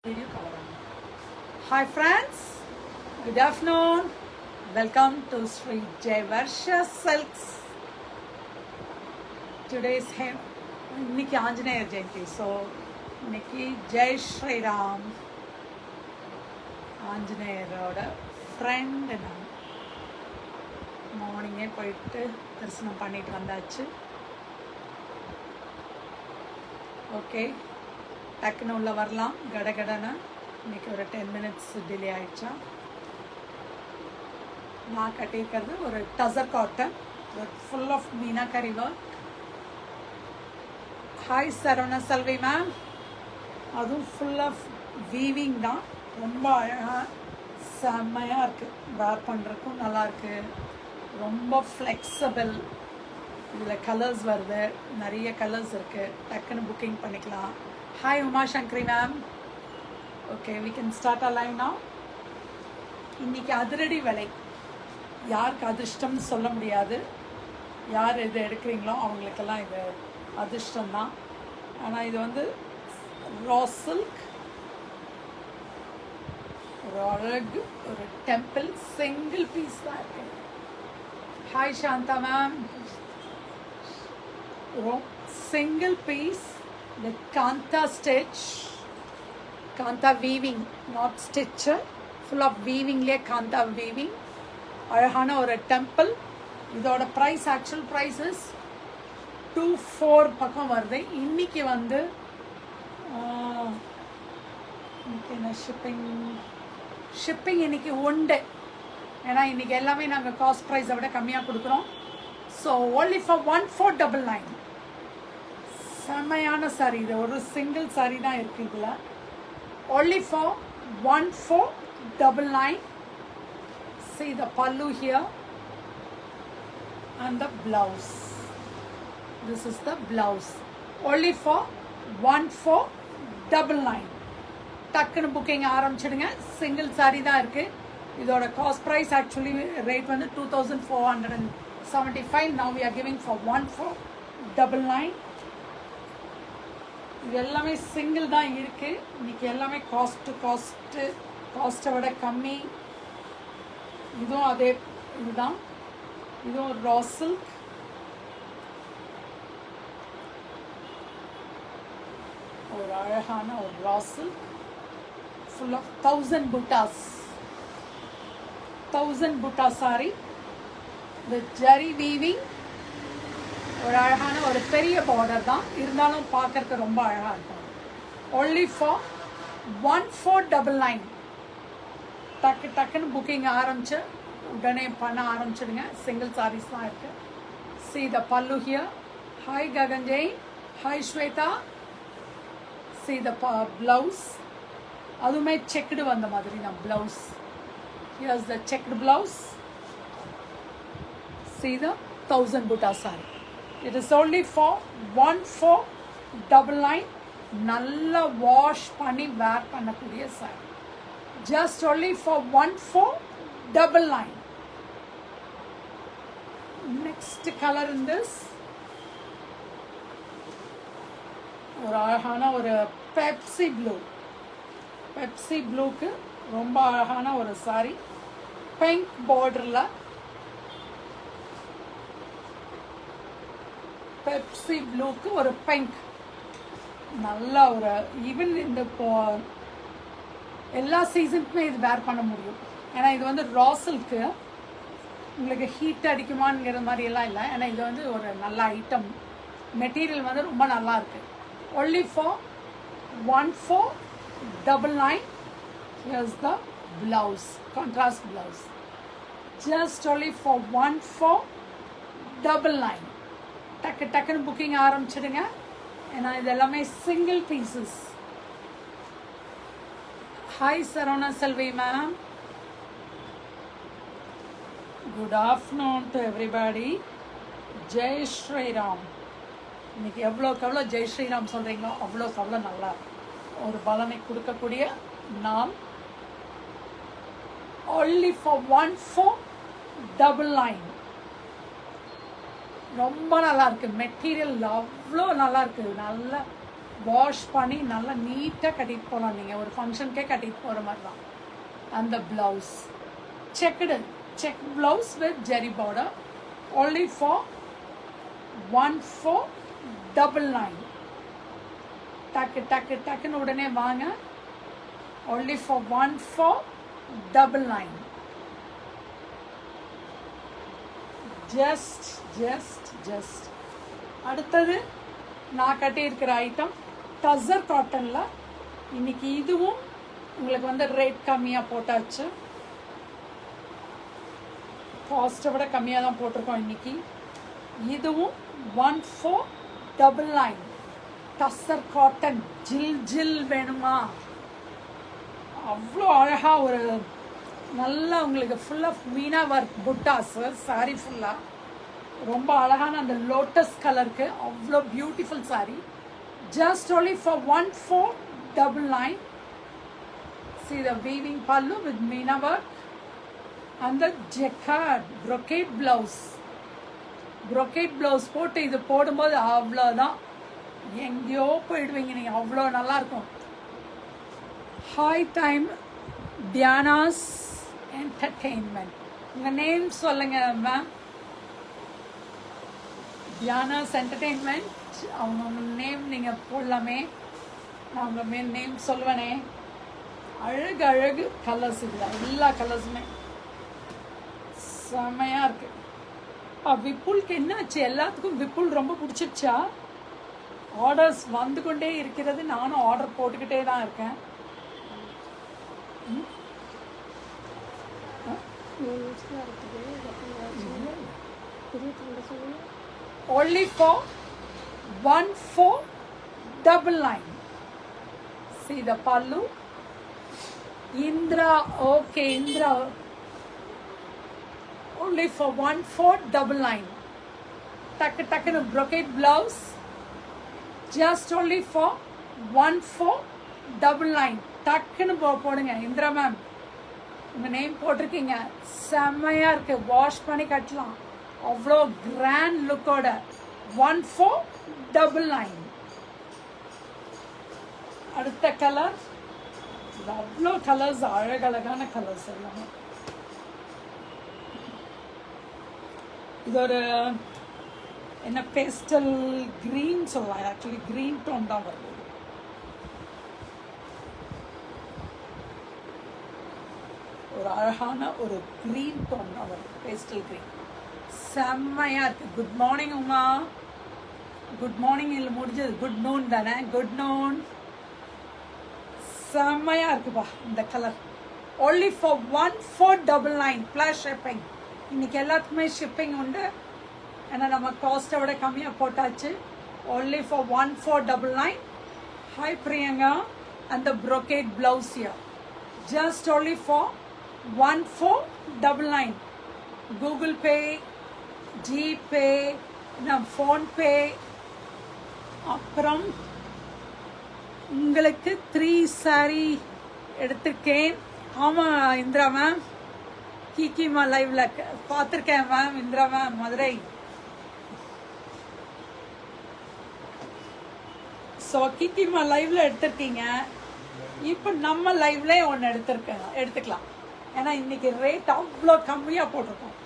Video cover. Hi friends, good afternoon. Welcome to Sri Jayvarsha Silks. Today's இன்னைக்கு Anjaneyar Jayanthi. So இன்னைக்கு Jai Sriram ஆஞ்சநேயரோட friend நான் மார்னிங்கே போயிட்டு தரிசனம் பண்ணிட்டு வந்தாச்சு. ஓகே, டக்குன்னு உள்ள வரலாம் கடகடன்னு. இன்னைக்கு ஒரு 10 minutes டிலே ஆயிடுச்சா. நான் கட்டியிருக்கிறது ஒரு tussar cotton full of meenakari work. Hi Saravana Selvi ma'am. அதுவும் ஃபுல் ஆஃப் வீவிங் தான். ரொம்ப அழகாக செம்மையாக இருக்குது. வேர் பண்ணுறதுக்கும் நல்லாயிருக்கு. ரொம்ப ஃப்ளெக்சிபிள். இதில் கலர்ஸ் வருது, நிறைய கலர்ஸ் இருக்குது. டக்குன்னு புக்கிங் பண்ணிக்கலாம். Hi Uma Sankari ma'am. Okay, we can start our live now. இன்னைக்கு அதிரடி விலை. யாருக்கு அதிர்ஷ்டம்னு சொல்ல முடியாது. யார் இது எடுக்கிறீங்களோ அவங்களுக்கெல்லாம் இது அதிர்ஷ்டம்தான். ஆனால் இது வந்து ரா சில்க், ஒரு அழகு, ஒரு டெம்பிள் சிங்கிள் பீஸ் தான் இருக்கு. Hi Shanta ma'am. Single piece with Kanta stitch, Kanta weaving, not stitch, full of weaving le Kanta weaving. அழகான ஒரு டெம்பிள். இதோட ப்ரைஸ், ஆக்சுவல் ப்ரைஸ் இஸ் 24 பக்கம் வருது. இன்னைக்கு வந்து என்ன ஷிப்பிங் இன்னைக்கு உண்டு. ஏன்னா இன்னைக்கு எல்லாமே நாங்கள் காஸ்ட் ப்ரைஸை விட கம்மியாக கொடுக்குறோம். So only for 1499. செம்மையான சாரி. இது ஒரு சிங்கிள் சாரி தான் இருக்குது இதில். only for 1499. see the pallu here and the blouse. this is the blouse. only for 1499. டக்குன்னு புக்கிங் ஆரம்பிச்சிடுங்க. சிங்கிள் சாரி தான் இருக்குது. இதோட காஸ்ட் ப்ரைஸ் ஆக்சுவலி ரேட் வந்து 2475. now we are giving for 1499. இது எல்லாமே சிங்கிள் தான் இருக்குது. இன்றைக்கி எல்லாமே காஸ்ட்டை விட கம்மி. இதுவும் அதே இதுதான். இதுவும் ரா சில்க். ஒரு அழகான ஒரு ரா சில்க் ஃபுல் ஆஃப் 1000 புட்டாஸ். 1000 புட்டா சாரி வித் ஜரி வீவிங். ஒரு அழகான ஒரு பெரிய பார்டர் தான், இருந்தாலும் பார்க்கறதுக்கு ரொம்ப அழகாக இருக்கும். only for 1499. டக்குன்னு புக்கிங் ஆரம்பிச்சு உடனே பண்ண ஆரம்பிச்சிடுங்க. சிங்கிள் சாரீஸ் தான் இருக்குது. see the pallu here. hi Gaganjay. hi Shweta. see the blouse. அதுவுமே செக்குடு வந்த மாதிரி தான் blouse. here's the checked blouse. see the 1000 butta saree. it is only for 1499. நல்லா வாஷ் பண்ணி வேர் பண்ணக்கூடிய sorry. just only for 1499. next color in this, ஒரு அழகான ஒரு பெப்சி ப்ளூ. பெப்சி ப்ளூக்கு ரொம்ப அழகான ஒரு சாரி. பிங்க் பார்டரில் பெப்சி ப்ளூக்கு ஒரு பிங்க். நல்ல ஒரு ஈவன் இந்த எல்லா சீசனுக்குமே இது வேர் பண்ண முடியும். ஏன்னா இது வந்து ரா சில்க்கு. உங்களுக்கு ஹீட் அடிக்குமாங்கிற மாதிரி எல்லாம் இல்லை. ஏன்னா இது வந்து ஒரு நல்ல ஐட்டம். மெட்டீரியல் வந்து ரொம்ப நல்லா இருக்குது. only for 1499. here's the blouse, contrast blouse. just only for 1499. டக்குன்னு புக்கிங் ஆரம்பிச்சிடுங்க. ஏன்னா இது எல்லாமே single pieces. Hi Saravana Selvi ma'am. Good afternoon to everybody. Jai Shriram. இன்னைக்கு எவ்வளோக்கு எவ்வளோ ஜெய் ஸ்ரீராம் சொல்கிறீங்களோ அவ்வளோக்கு அவ்வளோ நல்லா ஒரு பலனை கொடுக்கக்கூடிய நாள். only for 1499. ரொம்ப நல்லா இருக்குது. மெட்டீரியல் அவ்வளோ நல்லா இருக்குது. நல்ல வாஷ் பண்ணி நல்லா நீட்டாக கட்டிட்டு போகலாம். நீங்கள் ஒரு ஃபங்க்ஷனுக்கே கட்டிட்டு போகிற மாதிரி தான். அந்த blouse check blouse with zari border, only for 1499. டக்குன்னு உடனே வாங்க. only for 1499. just அடுத்தது நான் கட்டியிருக்கிற ஐட்டம் டசர் காட்டனில். இன்னைக்கு இதுவும் உங்களுக்கு வந்து ரேட் கம்மியாக போட்டாச்சு. காஸ்ட்டை விட கம்மியாக தான் போட்டிருக்கோம் இன்னைக்கு. இதுவும் 1499. டசர் காட்டன் ஜில் வேணுமா? அவ்வளோ அழகாக ஒரு நல்லா உங்களுக்கு ஃபுல்லாக மீனா ஒர்க் புட்டாஸ் சாரி ஃபுல்லாக ரொம்ப அழகான அந்த லோட்டஸ் கலருக்கு அவ்வளோ beautiful sorry. Just only for 1499. See the weaving pallu with meena work and the jacquard brocade blouse போட்டு இது போடும்போது அவ்வளோதான், எங்கேயோ போயிடுவீங்க நீங்கள், அவ்வளோ நல்லாயிருக்கும். Hi time Dhiyanas entertainment. உங்கள் நேம் சொல்லுங்கள் மேம். தியானாஸ் என்டர்டெயின்மெண்ட், அவங்க நேம் நீங்கள் போடலாமே, நான் உங்கள் நேம் சொல்லுவேனே. அழகு கலர்ஸ் இல்லை, எல்லா கலர்ஸுமே செம்மையாக இருக்குது. விப்புலுக்கு என்னாச்சு? எல்லாத்துக்கும் விப்புல் ரொம்ப பிடிச்சிருச்சா? ஆர்டர்ஸ் வந்து கொண்டே இருக்கிறது. நானும் ஆர்டர் போட்டுக்கிட்டே தான் இருக்கேன். only for 1499. see the pallu. Indra, okay, Indra, only for 1499. Takkanu brocade blouse, just only for 1499. டக்குன்னு போடுங்க இந்திரா மேம், உங்கள் நேம் போட்டிருக்கீங்க. செம்மையாக இருக்குது, வாஷ் பண்ணி கட்டலாம், அவ்வளோ கிராண்ட் லுக்கோட. 1499. அடுத்த கலர், அவ்வளோ கலர்ஸ், அழகழகான கலர்ஸ் எல்லாமே. இது ஒரு என்ன பேஸ்டல் கிரீன் சொல்லலாம், ஆக்சுவலி கிரீன் டோன் தான் வருது. ஒரு அழகான ஒரு கிரீன் டோன் தான் வருது, பேஸ்டல் கிரீன். செம்மையாக இருக்குது. Good morning Uma. Good morning இல்லை முடிஞ்சது, குட் நூன் தானே. Good noon. செம்மையாக இருக்குப்பா இந்த colour. only for 1499 plus shipping. இன்னைக்கு எல்லாத்துக்குமே ஷிப்பிங் உண்டு, ஏன்னா நம்ம காஸ்ட்டை விட கம்மியாக போட்டாச்சு. only for 1499. ஹாய் பிரியங்கா. அந்த brocade blouse here, just only for 1499. Google Pay, GPay, PhonePe. அப்புறம் உங்களுக்கு 3 சாரி எடுத்திருக்கேன். ஆமாம் இந்திரா மேம், கிக்கிமா லைவ்ல பார்த்துருக்கேன் ma'am. Indira ma'am Madurai. So கிக்கிமா லைவ்ல எடுத்திருக்கீங்க. இப்போ நம்ம லைவ்ல ஒன்று எடுத்துக்கலாம். ஏன்னா இன்னைக்கு ரேட் அவ்வளோ கம்மியாக போட்டிருக்கோம்.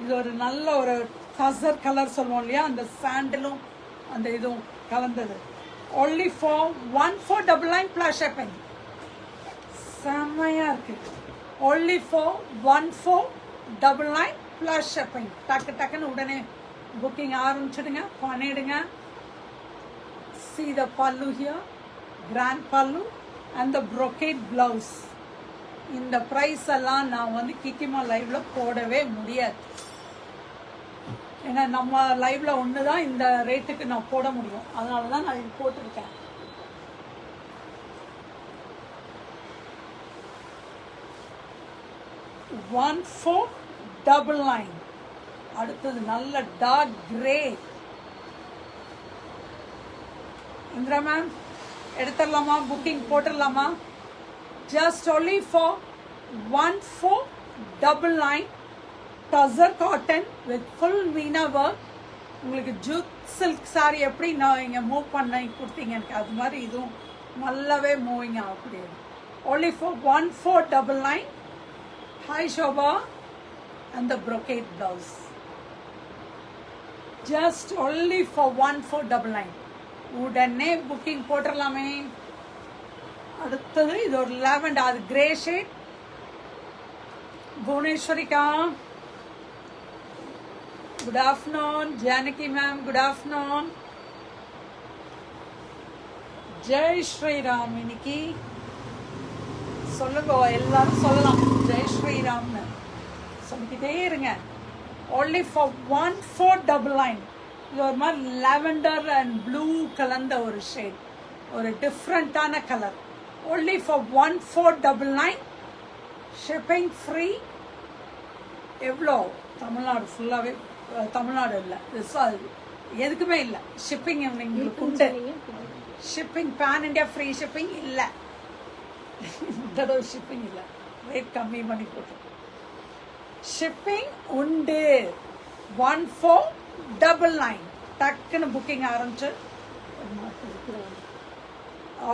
இது ஒரு நல்ல ஒரு டசர் கலர் சொல்லுவோம் இல்லையா, அந்த சாண்டலும் அந்த இதுவும் கலந்தது. only for 1499 plus shipping. செம்மையாக இருக்குது. only for 1499 plus shipping. டக்குன்னு உடனே புக்கிங் ஆரம்பிச்சிடுங்க, பண்ணிடுங்க. see the pallu here, grand pallu and the brocade blouse. இந்த ப்ரைஸ் எல்லாம் நான் வந்து கிக்கிமா லைவ்ல போடவே முடியாது. ஏன்னா நம்ம லைவ்ல ஒன்று தான் இந்த ரேட்டுக்கு நான் போட முடியும், அதனால தான் நான் இது போட்டிருக்கேன். $1499. அடுத்தது நல்ல டார்க் கிரே. இந்திரா மேம் எடுத்துடலாமா? புக்கிங் போட்டுடலாமா? just only for 1499. Tussar cotton with full meena work, உங்களுக்கு ஜூட் சில்க் சாரி எப்படி நான் இங்கே மூவ் பண்ணி கொடுத்தீங்க எனக்கு அது மாதிரி இதுவும் நல்லாவே moving ஆகக்கூடியது. only for 1499. Hi Shobha. And the brocade blouse. Just only for 1499. உடனே புக்கிங் போட்டுடலாமே. அடுத்தது இது ஒரு லாவெண்டர், அது கிரே ஷேட். புவனேஸ்வரிக்கா good afternoon. Janaki ma'am good afternoon. Jai Shriram. இன்னைக்கு சொல்லுங்க, எல்லாரும் சொல்லலாம் ஜெய் ஸ்ரீராம்னு சொல்லிக்கிட்டே இருங்க. only for 1499. இது ஒரு மாதிரி லாவெண்டர் அண்ட் ப்ளூ கலந்த ஒரு ஷேட், ஒரு டிஃப்ரெண்ட்டான colour. only for 1499. Shipping free. எவ்வளோ? தமிழ்நாடு ஃபுல்லாகவே, தமிழ்நாடு இல்லை, எதுக்குமே இல்லை ஷிப்பிங் எங்களுக்கு உண்டு. Shipping pan India free shipping இல்லை, தடவை ஷிப்பிங் இல்லை, ரேட் கம்மி பண்ணி போட்டு ஷிப்பிங் உண்டு. 1499. டக்குன்னு புக்கிங் ஆரம்பிச்சு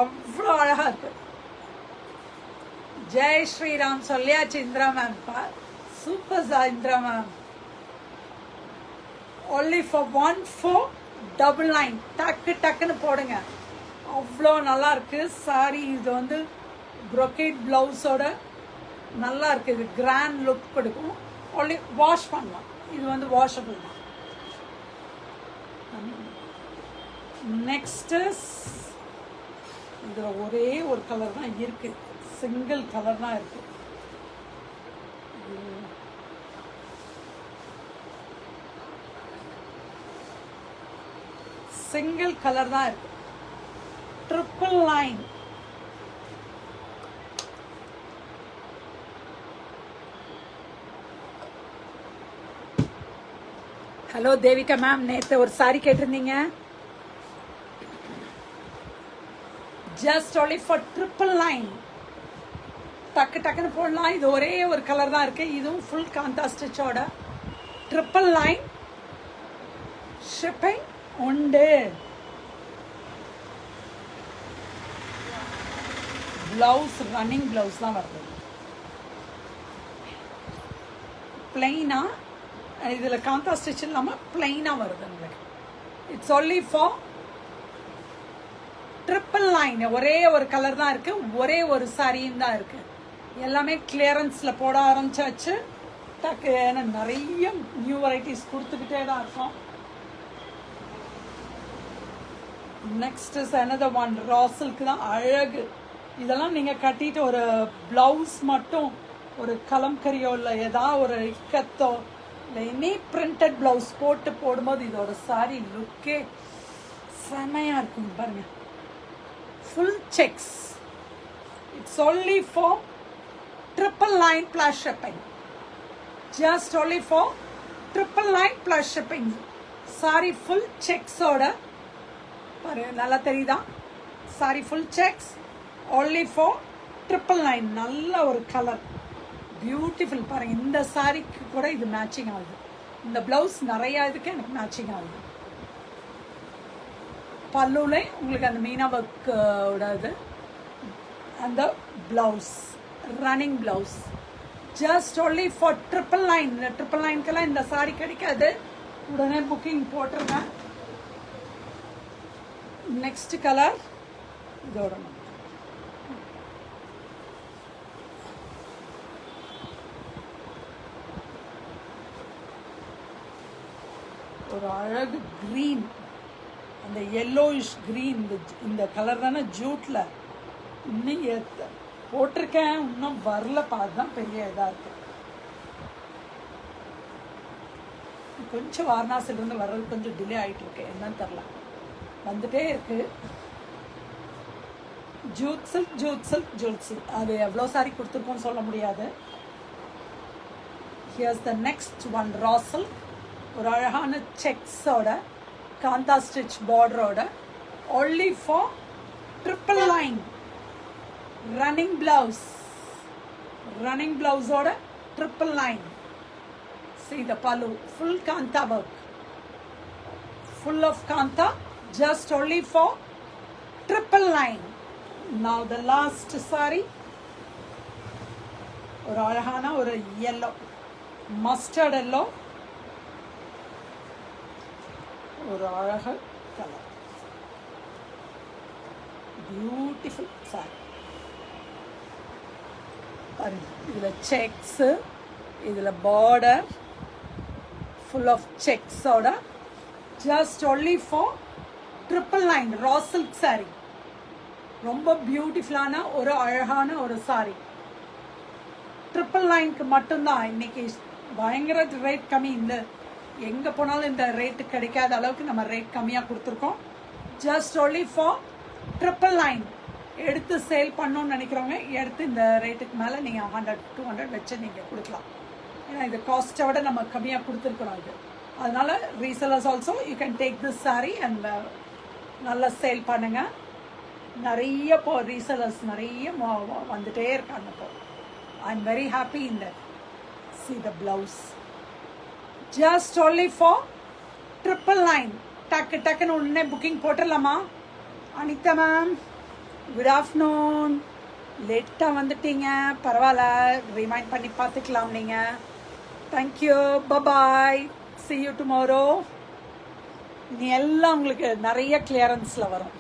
அவ்வளோ அழகா இருக்கு. ஜெய் ஸ்ரீராம் சொல்லியாச்சு Indira ma'am. Super sir Indira ma'am. only for 1499. டக்குன்னு போடுங்க, அவ்வளோ நல்லா இருக்கு சாரி. இது வந்து brocade பிளவுஸோட நல்லா இருக்கு. இது கிராண்ட் லுக் கொடுக்கும். only வாஷ் பண்ணலாம். இது வந்து வாஷபிள் தான். நெக்ஸ்ட் இதில் ஒரே ஒரு கலர் தான் இருக்கு, சிங்கிள் கலர் தான் இருக்கு. சிங்கிள் கலர் தான் இருக்கு. Triple line. Hello Devika ma'am, நேற்று ஒரு சாரி கேட்டிருந்தீங்க. Just only for 999. டக்குன்னு போடலாம். இது ஒரே ஒரு கலர் தான் இருக்கு. இதுவும் ஃபுல் காந்தா ஸ்டிச்சோட 999. ஷிப்பிங் உண்டு. பிளவுஸ் ரன்னிங் பிளவுஸ் தான் வருது, பிளைனா. இதில் காந்தா ஸ்டிச் இல்லாமல் பிளைனாக வருது உங்களுக்கு. It's only for 999. ஒரே ஒரு கலர் தான் இருக்கு, ஒரே ஒரு சாரியும் தான் இருக்கு. எல்லாமே கிளியரன்ஸில் போட ஆரம்பிச்சாச்சு. டக்கு ஏன்னா நிறைய நியூ வெரைட்டிஸ் கொடுத்துக்கிட்டே தான் இருக்கும். Next is another one. Raw silk தான் அழகு. இதெல்லாம் நீங்கள் கட்டிட்டு ஒரு ப்ளவுஸ் மட்டும் ஒரு கலம்கரியோ இல்லை ஏதாவது ஒரு இக்கத்தோ இல்லை எனி பிரிண்டட் ப்ளவுஸ் போடும்போது இதோட சாரி லுக்கே செமையாக இருக்கும். பாருங்க, full checks. It's only for 999 plus shipping. Just only for 999 plus shipping. Sorry, full checks oda. பாருங்க, நல்லா தெரியுதா? Sorry, full checks. Only for 999. நல்ல ஒரு கலர், பியூட்டிஃபுல். பாருங்க, இந்த சாரிக்கு கூட இது மேட்சிங் ஆகுது. இந்த பிளவுஸ் நிறைய இதுக்கு எனக்கு மேட்சிங் ஆகுது. பல்லுல உங்களுக்கு அந்த மீனா ஒர்க்கோடது அந்த blouse, running blouse. Just only for 999. 999க்கெல்லாம் இந்த சாரி கிடைக்காது. உடனே புக்கிங் போட்டுருங்க. நெக்ஸ்ட் கலர் இதோட ஒரு அழகு கிரீன், அந்த எல்லோயிஷ் கிரீன். இந்த கலர் தானே ஜூட்டில் இன்னும் போட்டிருக்கேன், இன்னும் வரல. அதுதான் பெரிய இதாக இருக்கு. கொஞ்சம் வாரணாசிலிருந்து வர்றது கொஞ்சம் டிலே ஆகிட்டு இருக்கு, என்னன்னு தெரில, வந்துட்டே இருக்கு. Jute silk. அது எவ்வளோ சாரி கொடுத்துருக்கோன்னு சொல்ல முடியாது. Here's the next one. Raw silk, ஒரு அழகான செக்ஸோட காந்தா ஸ்டிச் பார்டரோட. only for 999. Running blouse, running பிளவுஸோட 999. see the pallu, full kanta work. full of kanta, just only for 999. Now the last saree, ஒரு அழகான ஒரு yellow, mustard yellow, ஒரு அழக கலர், பியூட்டிஃபுல் saree. இதில் செக்ஸு, இதில் பார்டர் ஃபுல் ஆஃப் செக்ஸோட just only for 999 raw silk saree. ரொம்ப பியூட்டிஃபுல்லான ஒரு அழகான ஒரு saree. 999க்கு மட்டும்தான். இன்னைக்கு பயங்கர ரேட் கம்மி. இந்த எங்கே போனாலும் இந்த ரேட்டு கிடைக்காத அளவுக்கு நம்ம ரேட் கம்மியாக கொடுத்துருக்கோம். Just only for 999. எடுத்து சேல் பண்ணணும்னு நினைக்கிறவங்க எடுத்து இந்த ரேட்டுக்கு மேலே நீங்கள் 100-200 வச்சு நீங்கள் கொடுக்கலாம். ஏன்னா இது காஸ்ட்டை விட நம்ம கம்மியாக கொடுத்துருக்குறோம் இது. அதனால் resellers also you can take this saree and நல்லா சேல் பண்ணுங்கள். நிறைய இப்போ ரீசெல்லர்ஸ் நிறைய வந்துட்டே இருக்காங்க. இப்போ I am very happy in that. see the blouse just only for 999. டக்குன்னு உடனே புக்கிங் போட்டுடலாமா? Anitha ma'am good afternoon. லேட்டாக வந்துட்டீங்க, பரவாயில்ல, ரிமைண்ட் பண்ணி பார்த்துக்கலாம் நீங்கள். Thank you, bye bye, see you tomorrow. இனி எல்லாம் உங்களுக்கு நிறைய கிளியரன்ஸில் வரும்.